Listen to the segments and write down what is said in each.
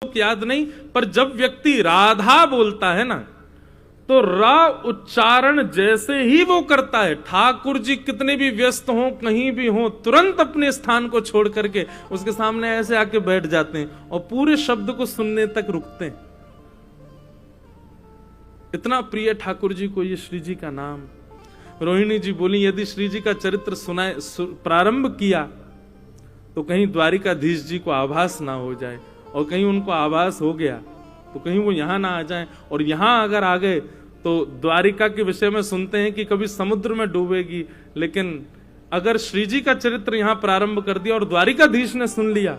याद नहीं, पर जब व्यक्ति राधा बोलता है ना, तो रा उच्चारण जैसे ही वो करता है, ठाकुर जी कितने भी व्यस्त हों, कहीं भी हों, तुरंत अपने स्थान को छोड़ करके उसके सामने ऐसे आके बैठ जाते हैं और पूरे शब्द को सुनने तक रुकते हैं। इतना प्रिय ठाकुर जी को ये श्री जी का नाम। रोहिणी जी बोली, यदि श्री जी का चरित्र सुनाए प्रारंभ किया तो कहीं द्वारिकाधीश जी को आभास ना हो जाए, और कहीं उनको आभास हो गया तो कहीं वो यहां ना आ जाएं, और यहां अगर आ गए तो द्वारिका के विषय में सुनते हैं कि कभी समुद्र में डूबेगी, लेकिन अगर श्री जी का चरित्र यहां प्रारंभ कर दिया और द्वारिकाधीश ने सुन लिया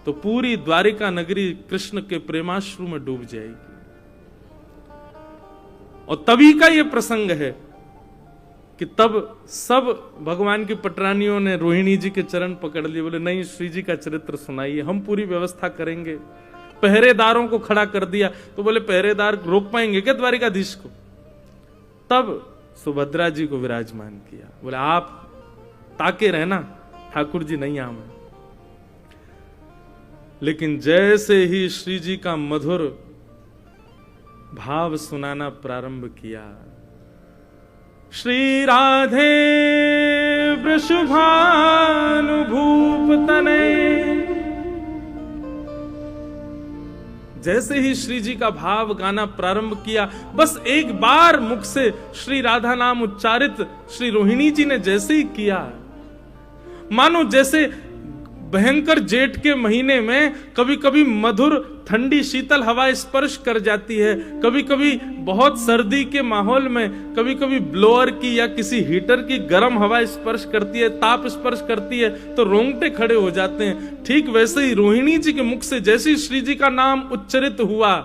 तो पूरी द्वारिका नगरी कृष्ण के प्रेमाश्रु में डूब जाएगी। और तभी का यह प्रसंग है कि तब सब भगवान की पटरानियों ने रोहिणी जी के चरण पकड़ लिए, बोले नहीं श्री जी का चरित्र सुनाइए, हम पूरी व्यवस्था करेंगे। पहरेदारों को खड़ा कर दिया, तो बोले पहरेदार रोक पाएंगे क्या द्वारिकाधीश को? तब सुभद्रा जी को विराजमान किया, बोले आप ताके रहना, ठाकुर जी नहीं आवे। लेकिन जैसे ही श्री जी का मधुर भाव सुनाना प्रारंभ किया, श्री राधे वृषभानुभूप तनय, जैसे ही श्री जी का भाव गाना प्रारंभ किया, बस एक बार मुख से श्री राधा नाम उच्चारित श्री रोहिणी जी ने जैसे ही किया, मानो जैसे भयंकर जेठ के महीने में कभी कभी मधुर ठंडी शीतल हवा स्पर्श कर जाती है, कभी कभी बहुत सर्दी के माहौल में कभी कभी ब्लोअर की या किसी हीटर की गर्म हवा स्पर्श करती है, ताप स्पर्श करती है तो रोंगटे खड़े हो जाते हैं। ठीक वैसे ही रोहिणी जी के मुख से जैसे ही श्री जी का नाम उच्चरित हुआ,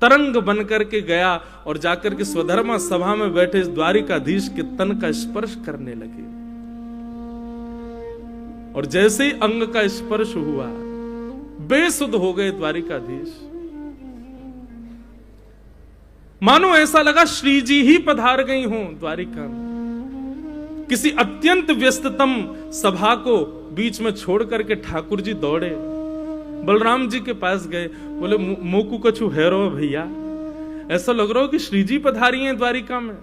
तरंग बन करके गया और जाकर के स्वधर्मा सभा में बैठे इस द्वारिकाधीश के तन का स्पर्श करने लगे। और जैसे ही अंग का स्पर्श हुआ, बेसुध हो गए द्वारिकाधीश। मानो ऐसा लगा श्री जी ही पधार गई हों द्वारिका में। किसी अत्यंत व्यस्ततम सभा को बीच में छोड़ करके ठाकुर जी दौड़े, बलराम जी के पास गए, बोले मोकू कछु हैरो भैया, ऐसा लग रहा हो कि श्री जी पधारी हैं द्वारिका में।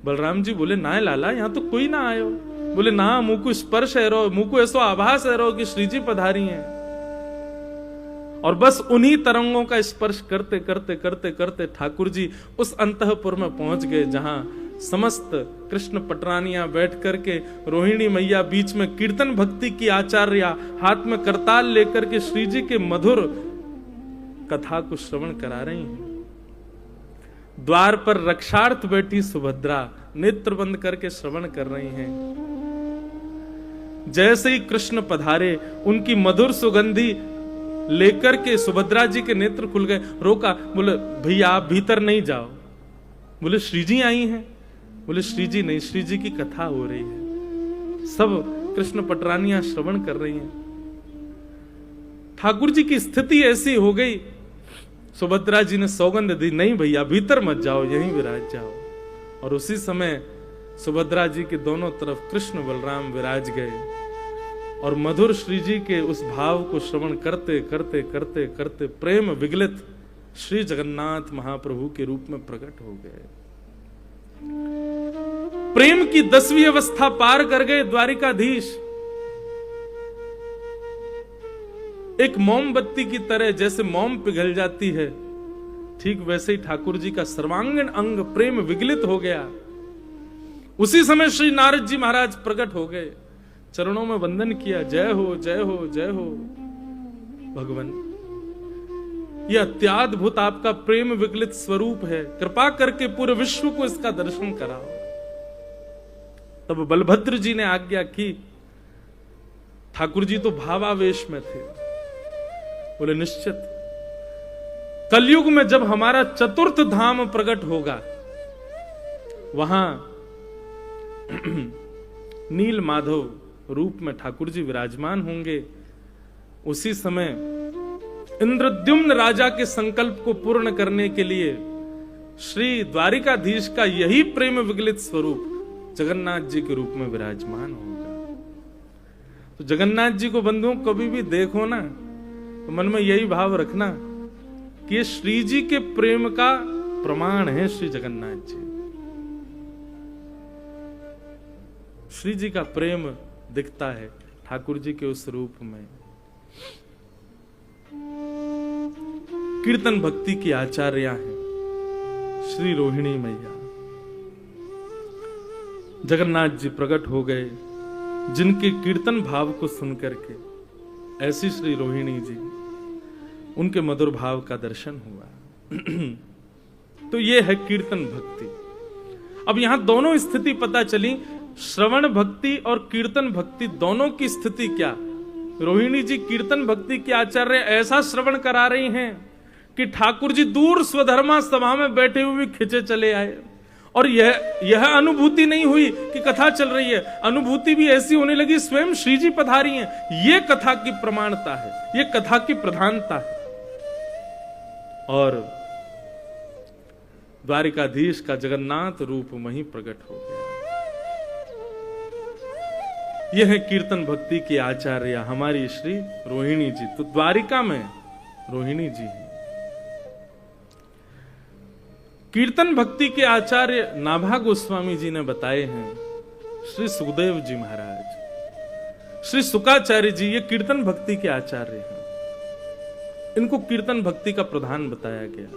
बलराम जी बोले ना लाला, यहां तो कोई ना आयो। बोले ना, मुंह को स्पर्श है रो, मुंह को ऐसा आभास है रो कि श्री जी पधारी हैं। और बस उन्हीं तरंगों का स्पर्श करते करते करते करते ठाकुर जी उस अंतःपुर में पहुंच गए जहां समस्त कृष्ण पटरानियां बैठ करके, रोहिणी मैया बीच में कीर्तन भक्ति की आचार्या हाथ में करताल लेकर के श्री जी के मधुर कथा को श्रवण करा रही हैं। द्वार पर रक्षार्थ बैठी सुभद्रा नेत्र बंद करके श्रवण कर रही हैं। जैसे ही कृष्ण पधारे, उनकी मधुर सुगंधी लेकर के सुभद्रा जी के नेत्र खुल गए। रोका, बोले भैया आप भीतर नहीं जाओ। बोले श्री जी आई हैं। बोले श्री जी नहीं, श्री जी की कथा हो रही है, सब कृष्ण पटरानियां श्रवण कर रही हैं। ठाकुर जी की स्थिति ऐसी हो गई, सुभद्रा जी ने सौगंध दी, नहीं भैया भीतर मत जाओ, यहीं विराज जाओ। और उसी समय सुभद्रा जी के दोनों तरफ कृष्ण बलराम विराज गए और मधुर श्री जी के उस भाव को श्रवण करते करते करते करते प्रेम विगलित श्री जगन्नाथ महाप्रभु के रूप में प्रकट हो गए। प्रेम की 10वीं अवस्था पार कर गए द्वारिकाधीश। एक मोमबत्ती की तरह जैसे मोम पिघल जाती है, ठीक वैसे ही ठाकुर जी का सर्वांगीण अंग प्रेम विगलित हो गया। उसी समय श्री नारद जी महाराज प्रकट हो गए, चरणों में वंदन किया, जय हो जय हो जय हो भगवान, यह अत्याद्भुत आपका प्रेम विगलित स्वरूप है, कृपा करके पूरे विश्व को इसका दर्शन कराओ। तब बलभद्र जी ने आज्ञा की। ठाकुर जी तो भावावेश में थे, बोले निश्चित कलयुग में जब हमारा चतुर्थ धाम प्रकट होगा, वहां नील माधव रूप में ठाकुर जी विराजमान होंगे। उसी समय इंद्रद्युम्न राजा के संकल्प को पूर्ण करने के लिए श्री द्वारिकाधीश का यही प्रेम विगलित स्वरूप जगन्नाथ जी के रूप में विराजमान होगा। तो जगन्नाथ जी को बंधुओं कभी भी देखो ना तो मन में यही भाव रखना कि ये श्री जी के प्रेम का प्रमाण है। श्री जगन्नाथ जी, श्री जी का प्रेम दिखता है ठाकुर जी के उस रूप में। कीर्तन भक्ति की आचार्या है श्री रोहिणी मैया। जगन्नाथ जी प्रकट हो गए जिनके कीर्तन भाव को सुनकर के, ऐसी श्री रोहिणी जी, उनके मधुर भाव का दर्शन हुआ। तो ये है कीर्तन भक्ति। अब यहां दोनों स्थिति पता चली, श्रवण भक्ति और कीर्तन भक्ति दोनों की स्थिति क्या। रोहिणी जी कीर्तन भक्ति के आचार्य ऐसा श्रवण करा रही हैं कि ठाकुर जी दूर स्वधर्मा सभा में बैठे हुए खिंचे चले आए। और यह अनुभूति नहीं हुई कि कथा चल रही है, अनुभूति भी ऐसी होने लगी स्वयं श्री जी पधारी हैं। ये कथा की प्रमाणता है, ये कथा की प्रधानता है। और द्वारिकाधीश का जगन्नाथ रूप वहीं प्रकट हो गया। यह है कीर्तन भक्ति की आचार्य हमारी श्री रोहिणी जी। तो द्वारिका में रोहिणी जी हैं। कीर्तन भक्ति के आचार्य नाभा गोस्वामी जी ने बताए हैं श्री सुखदेव जी महाराज, श्री सुकाचार्य जी, ये कीर्तन भक्ति के आचार्य हैं। इनको कीर्तन भक्ति का प्रधान बताया गया।